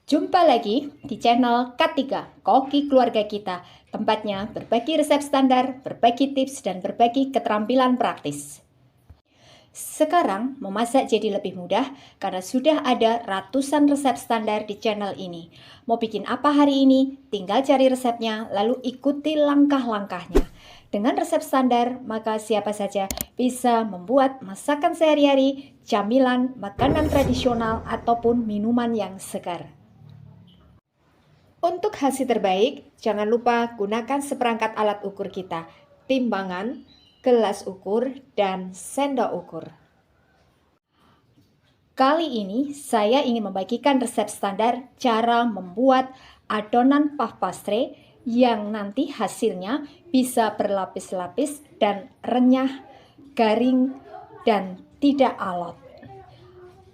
Jumpa lagi di channel K3, Koki Keluarga Kita. Tempatnya berbagi resep standar, berbagi tips, dan berbagi keterampilan praktis. Sekarang memasak jadi lebih mudah karena sudah ada ratusan resep standar di channel ini. Mau bikin apa hari ini? Tinggal cari resepnya, lalu ikuti langkah-langkahnya. Dengan resep standar, maka siapa saja bisa membuat masakan sehari-hari, camilan, makanan tradisional, ataupun minuman yang segar. Untuk hasil terbaik, jangan lupa gunakan seperangkat alat ukur kita, timbangan, gelas ukur, dan sendok ukur. Kali ini saya ingin membagikan resep standar cara membuat adonan puff pastry yang nanti hasilnya bisa berlapis-lapis dan renyah, garing, dan tidak alot.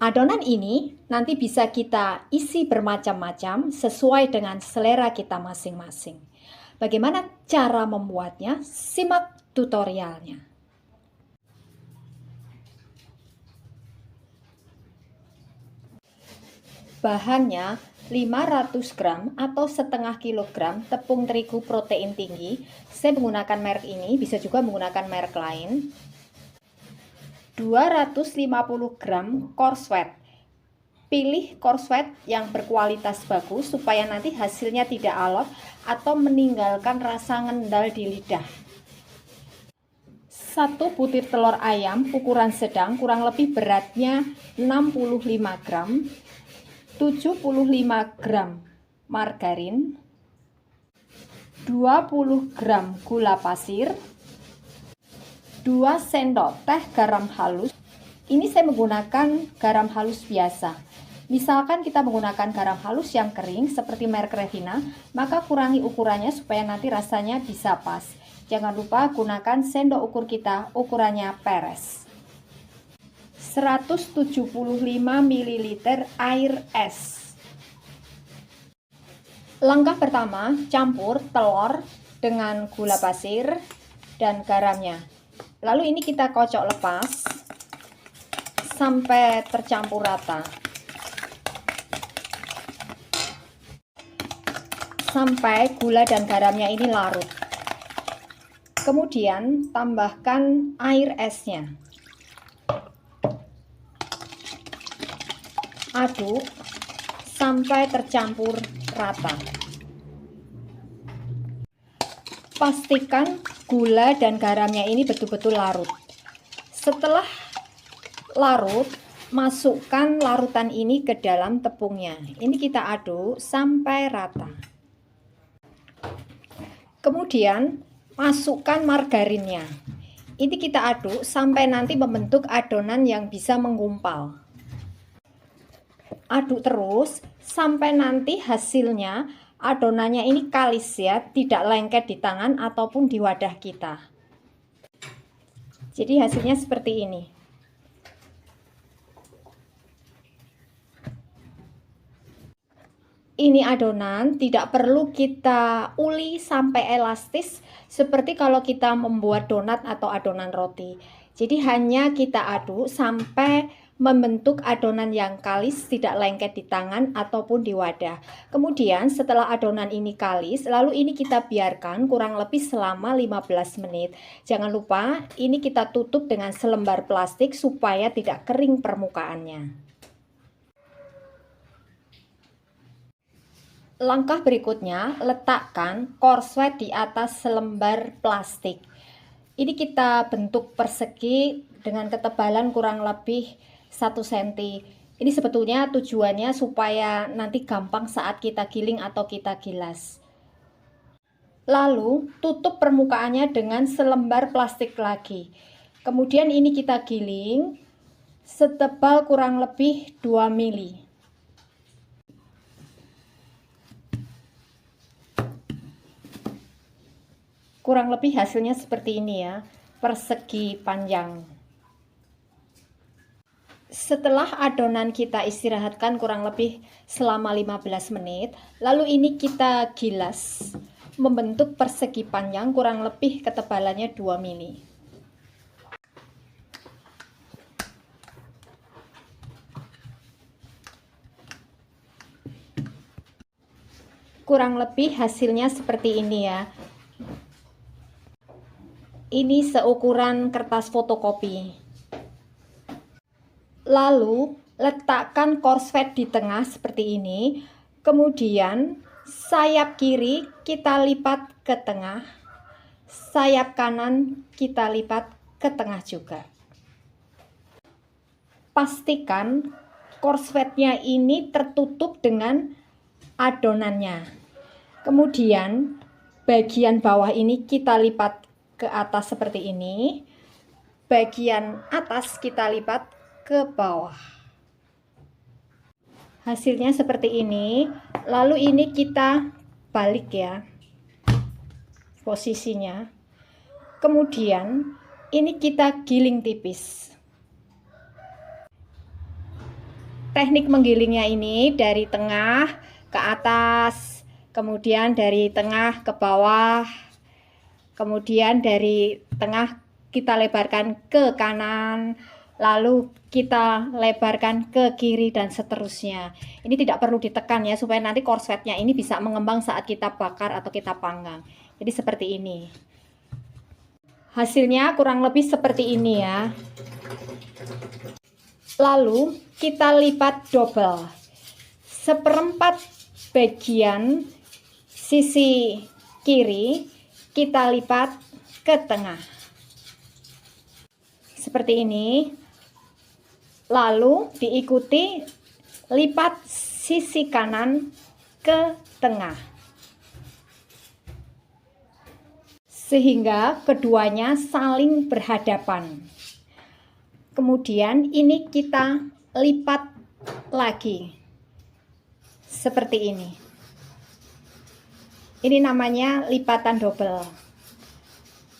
Adonan ini nanti bisa kita isi bermacam-macam sesuai dengan selera kita masing-masing. Bagaimana cara membuatnya? Simak tutorialnya. Bahannya 500 gram atau setengah kilogram tepung terigu protein tinggi. Saya menggunakan merek ini, bisa juga menggunakan merek lain. 250 gram korswet. Pilih korswet yang berkualitas bagus supaya nanti hasilnya tidak alot atau meninggalkan rasa ngendal di lidah. 1 butir telur ayam ukuran sedang, kurang lebih beratnya 65 gram. 75 gram margarin, 20 gram gula pasir, 2 sendok teh garam halus. Ini saya menggunakan garam halus biasa. Misalkan kita menggunakan garam halus yang kering seperti merek Revina, maka kurangi ukurannya supaya nanti rasanya bisa pas. Jangan lupa gunakan sendok ukur kita, ukurannya peres. 175 ml air es. Langkah pertama, campur telur dengan gula pasir dan garamnya. Lalu ini kita kocok lepas sampai tercampur rata. Sampai gula dan garamnya ini larut. Kemudian tambahkan air esnya. Aduk sampai tercampur rata. Pastikan gula dan garamnya ini betul-betul larut. Setelah larut, masukkan larutan ini ke dalam tepungnya. Ini kita aduk sampai rata. Kemudian masukkan margarinnya. Ini kita aduk sampai nanti membentuk adonan yang bisa menggumpal. Aduk terus sampai nanti hasilnya adonannya ini kalis ya, tidak lengket di tangan ataupun di wadah kita. Jadi hasilnya seperti ini. Ini adonan tidak perlu kita uli sampai elastis seperti kalau kita membuat donat atau adonan roti. Jadi hanya kita aduk sampai membentuk adonan yang kalis, tidak lengket di tangan ataupun di wadah. Kemudian setelah adonan ini kalis, lalu ini kita biarkan kurang lebih selama 15 menit. Jangan lupa ini kita tutup dengan selembar plastik supaya tidak kering permukaannya. Langkah berikutnya, letakkan korswet di atas selembar plastik. Ini kita bentuk persegi dengan ketebalan kurang lebih 1 cm. Ini sebetulnya tujuannya supaya nanti gampang saat kita giling atau kita gilas. Lalu tutup permukaannya dengan selembar plastik lagi. Kemudian ini kita giling setebal kurang lebih 2 mili. Kurang lebih hasilnya seperti ini ya, persegi panjang. Setelah adonan kita istirahatkan kurang lebih selama 15 menit, lalu ini kita gilas membentuk persegi panjang kurang lebih ketebalannya 2 mili. kurang lebih hasilnya seperti ini ya. Ini seukuran kertas fotokopi. Lalu letakkan korslet di tengah seperti ini. Kemudian sayap kiri kita lipat ke tengah, sayap kanan kita lipat ke tengah juga. Pastikan korsletnya ini tertutup dengan adonannya. Kemudian bagian bawah ini kita lipat ke atas seperti ini, bagian atas kita lipat ke bawah. Hasilnya seperti ini. Lalu ini kita balik ya posisinya. Kemudian ini kita giling tipis. Teknik menggilingnya ini dari tengah ke atas, kemudian dari tengah ke bawah, kemudian dari tengah kita lebarkan ke kanan, lalu kita lebarkan ke kiri dan seterusnya. Ini tidak perlu ditekan ya, supaya nanti korsletnya ini bisa mengembang saat kita bakar atau kita panggang. Jadi seperti ini. Hasilnya kurang lebih seperti ini ya. Lalu kita lipat double. 1/4 bagian sisi kiri kita lipat ke tengah. Seperti ini. Lalu diikuti lipat sisi kanan ke tengah. Sehingga keduanya saling berhadapan. Kemudian ini kita lipat lagi. Seperti ini. Ini namanya lipatan double.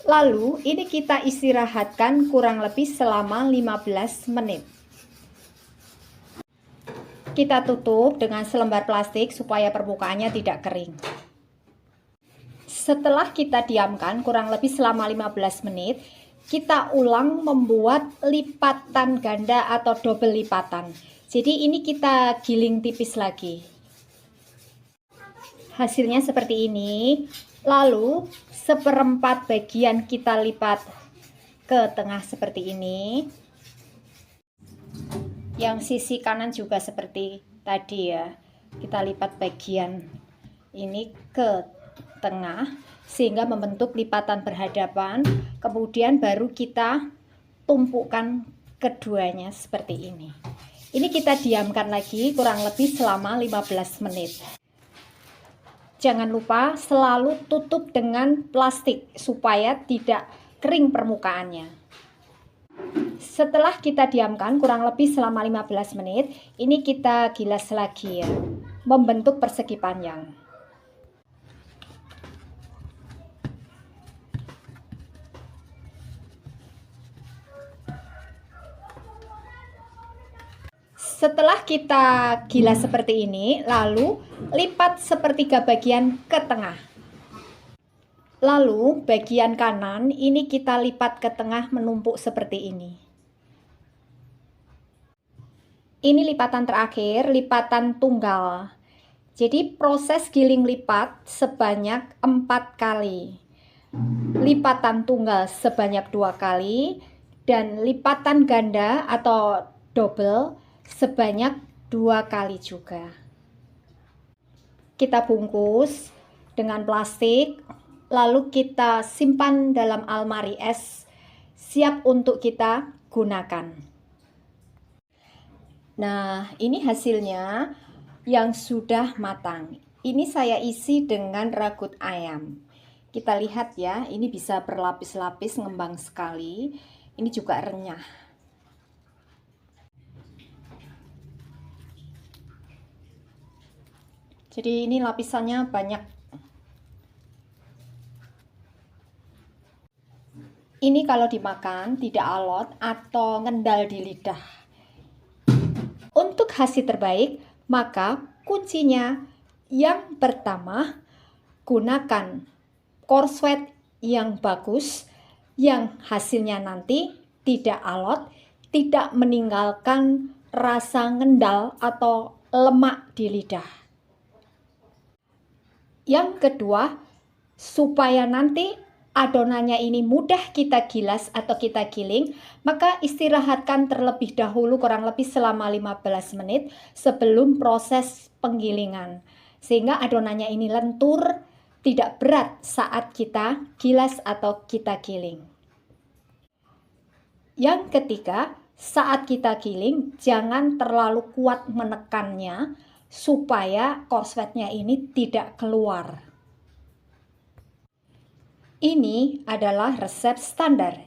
Lalu ini kita istirahatkan kurang lebih selama 15 menit. Kita tutup dengan selembar plastik supaya permukaannya tidak kering. Setelah kita diamkan kurang lebih selama 15 menit, kita ulang membuat lipatan ganda atau double lipatan. Jadi ini kita giling tipis lagi. Hasilnya seperti ini. Lalu 1/4 bagian kita lipat ke tengah seperti ini. Yang sisi kanan juga seperti tadi ya. Kita lipat bagian ini ke tengah sehingga membentuk lipatan berhadapan. Kemudian baru kita tumpukkan keduanya seperti ini. Ini kita diamkan lagi kurang lebih selama 15 menit. Jangan lupa selalu tutup dengan plastik supaya tidak kering permukaannya. Setelah kita diamkan kurang lebih selama 15 menit, ini kita gilas lagi ya, membentuk persegi panjang. Setelah kita gilas seperti ini, lalu lipat 1/3 bagian ke tengah. Lalu bagian kanan ini kita lipat ke tengah menumpuk seperti ini. Ini lipatan terakhir, lipatan tunggal. Jadi proses giling lipat sebanyak 4 kali. Lipatan tunggal sebanyak 2 kali. Dan lipatan ganda atau double sebanyak 2 kali juga. Kita bungkus dengan plastik, lalu kita simpan dalam almari es, siap untuk kita gunakan. Nah, ini hasilnya yang sudah matang. Ini saya isi dengan ragut ayam. Kita lihat ya, ini bisa berlapis-lapis, ngembang sekali. Ini juga renyah. Jadi ini lapisannya banyak. Ini kalau dimakan tidak alot atau ngendal di lidah. Untuk hasil terbaik, maka kuncinya yang pertama, gunakan korslet yang bagus, yang hasilnya nanti tidak alot, tidak meninggalkan rasa ngendal atau lemak di lidah. Yang kedua, supaya nanti adonannya ini mudah kita gilas atau kita giling, maka istirahatkan terlebih dahulu kurang lebih selama 15 menit sebelum proses penggilingan. Sehingga adonannya ini lentur, tidak berat saat kita gilas atau kita giling. Yang ketiga, saat kita giling jangan terlalu kuat menekannya supaya korsletnya ini tidak keluar. Ini adalah resep standar.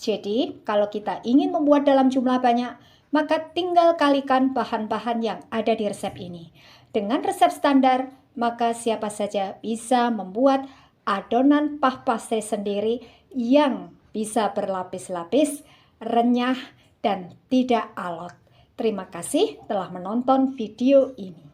Jadi, kalau kita ingin membuat dalam jumlah banyak, maka tinggal kalikan bahan-bahan yang ada di resep ini. Dengan resep standar, maka siapa saja bisa membuat adonan pah pastry sendiri yang bisa berlapis-lapis, renyah, dan tidak alot. Terima kasih telah menonton video ini.